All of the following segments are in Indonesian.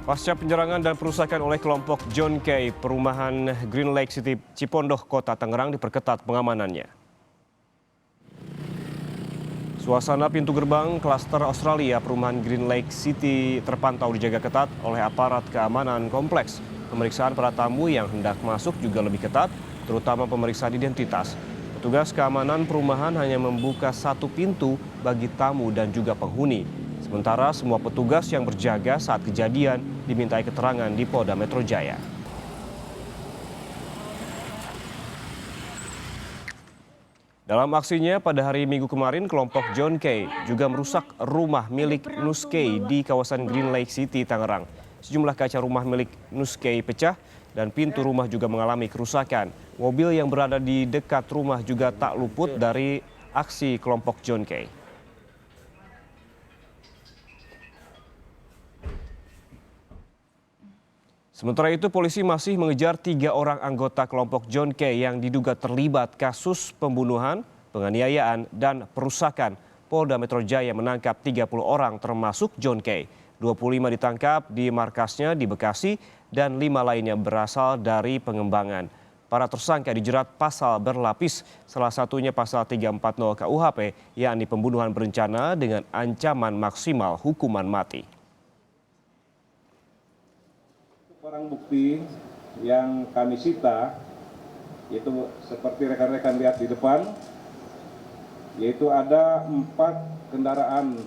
Pasca penyerangan dan perusakan oleh kelompok John Kay, perumahan Green Lake City Cipondoh, Kota Tangerang diperketat pengamanannya. Suasana pintu gerbang klaster Australia perumahan Green Lake City terpantau dijaga ketat oleh aparat keamanan kompleks. Pemeriksaan para tamu yang hendak masuk juga lebih ketat, terutama pemeriksaan identitas. Petugas keamanan perumahan hanya membuka satu pintu bagi tamu dan juga penghuni. Sementara semua petugas yang berjaga saat kejadian dimintai keterangan di Polda Metro Jaya. Dalam aksinya pada hari Minggu kemarin, kelompok John Kay juga merusak rumah milik Nus Kay di kawasan Green Lake City, Tangerang. Sejumlah kaca rumah milik Nus Kay pecah dan pintu rumah juga mengalami kerusakan. Mobil yang berada di dekat rumah juga tak luput dari aksi kelompok John Kay. Sementara itu, polisi masih mengejar 3 orang anggota kelompok John Kay yang diduga terlibat kasus pembunuhan, penganiayaan, dan perusakan. Polda Metro Jaya menangkap 30 orang termasuk John Kay. 25 ditangkap di markasnya di Bekasi dan 5 lainnya berasal dari pengembangan. Para tersangka dijerat pasal berlapis, salah satunya pasal 340 KUHP, yakni pembunuhan berencana dengan ancaman maksimal hukuman mati. Barang bukti yang kami sita, yaitu seperti rekan-rekan lihat di depan, yaitu ada 4 kendaraan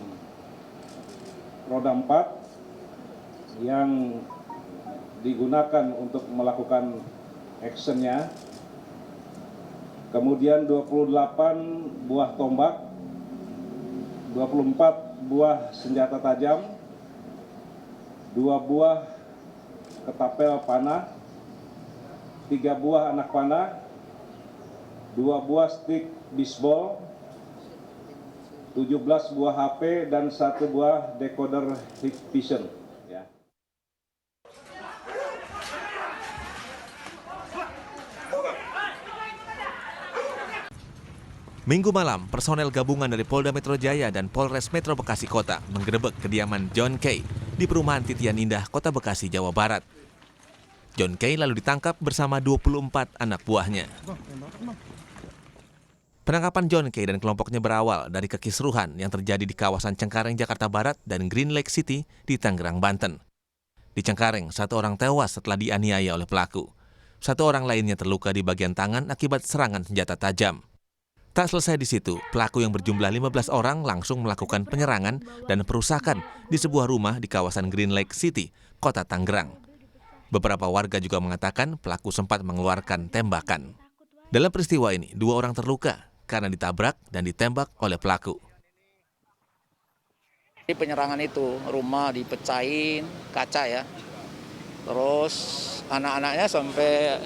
roda 4 yang digunakan untuk melakukan actionnya, kemudian 28 buah tombak, 24 buah senjata tajam, 2 buah ketapel panah, 3 buah anak panah, 2 buah stik bisbol, 17 buah HP, dan 1 buah decoder Hikvision. Ya. Minggu malam, personel gabungan dari Polda Metro Jaya dan Polres Metro Bekasi Kota menggerebek kediaman John Kay di perumahan Titian Indah, Kota Bekasi, Jawa Barat. John Kay lalu ditangkap bersama 24 anak buahnya. Penangkapan John Kay dan kelompoknya berawal dari kekisruhan yang terjadi di kawasan Cengkareng, Jakarta Barat dan Green Lake City di Tangerang, Banten. Di Cengkareng, 1 orang tewas setelah dianiaya oleh pelaku. 1 orang lainnya terluka di bagian tangan akibat serangan senjata tajam. Tak selesai di situ, pelaku yang berjumlah 15 orang langsung melakukan penyerangan dan perusakan di sebuah rumah di kawasan Green Lake City, Kota Tangerang. Beberapa warga juga mengatakan pelaku sempat mengeluarkan tembakan. Dalam peristiwa ini, 2 orang terluka karena ditabrak dan ditembak oleh pelaku. Di penyerangan itu, rumah dipecahin, kaca ya. Terus anak-anaknya sampai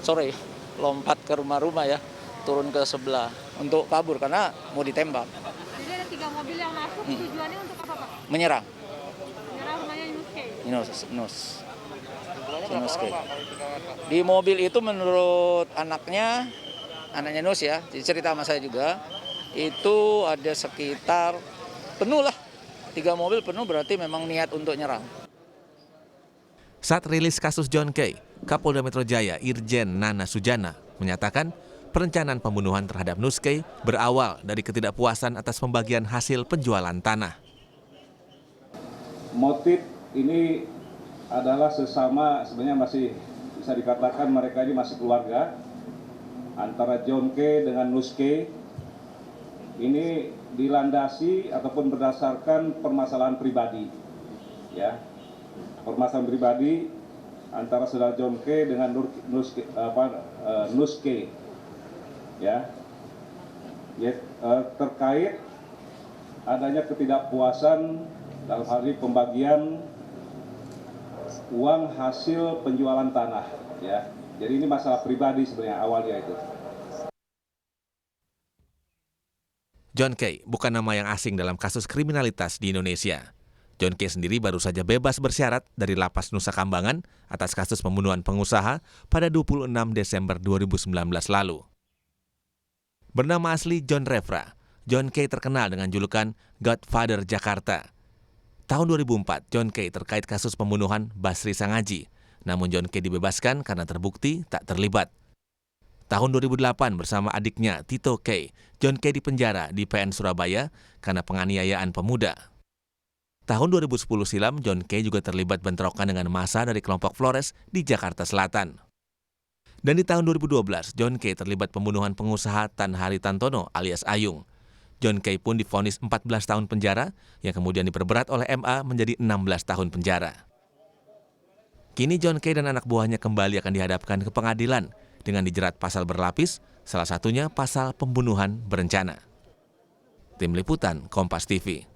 sore lompat ke rumah-rumah ya, turun ke sebelah untuk kabur karena mau ditembak. Jadi ada 3 mobil yang masuk, tujuannya untuk apa, Pak? Menyerang. Menyerang rumahnya Nus Kay. Nus Kay. Di mobil itu menurut anaknya Nus ya, cerita sama saya juga, itu ada sekitar penuh lah. 3 mobil penuh berarti memang niat untuk nyerang. Saat rilis kasus John Kay, Kapolda Metro Jaya Irjen Nana Sujana menyatakan perencanaan pembunuhan terhadap Nus Kay berawal dari ketidakpuasan atas pembagian hasil penjualan tanah. Motif ini adalah sesama, sebenarnya masih bisa dikatakan mereka ini masih keluarga, antara John Kay dengan Nus Kay. Ini dilandasi ataupun berdasarkan permasalahan pribadi, ya, permasalahan pribadi antara saudara John Kay dengan Nus Kay, ya, terkait adanya ketidakpuasan dalam hal ini pembagian uang hasil penjualan tanah, ya. Jadi ini masalah pribadi sebenarnya awalnya itu. John Kay bukan nama yang asing dalam kasus kriminalitas di Indonesia. John Kay sendiri baru saja bebas bersyarat dari Lapas Nusa Kambangan atas kasus pembunuhan pengusaha pada 26 Desember 2019 lalu. Bernama asli John Refra, John Kay terkenal dengan julukan Godfather Jakarta. Tahun 2004, John K. terkait kasus pembunuhan Basri Sangaji. Namun John K. dibebaskan karena terbukti tak terlibat. Tahun 2008 bersama adiknya Tito K., John K. dipenjara di PN Surabaya karena penganiayaan pemuda. Tahun 2010 silam, John K. juga terlibat bentrokan dengan massa dari kelompok Flores di Jakarta Selatan. Dan di tahun 2012, John K. terlibat pembunuhan pengusaha Tan Haritantono alias Ayung. John K. pun divonis 14 tahun penjara, yang kemudian diperberat oleh MA menjadi 16 tahun penjara. Kini John K. dan anak buahnya kembali akan dihadapkan ke pengadilan dengan dijerat pasal berlapis, salah satunya pasal pembunuhan berencana. Tim Liputan, Kompas TV.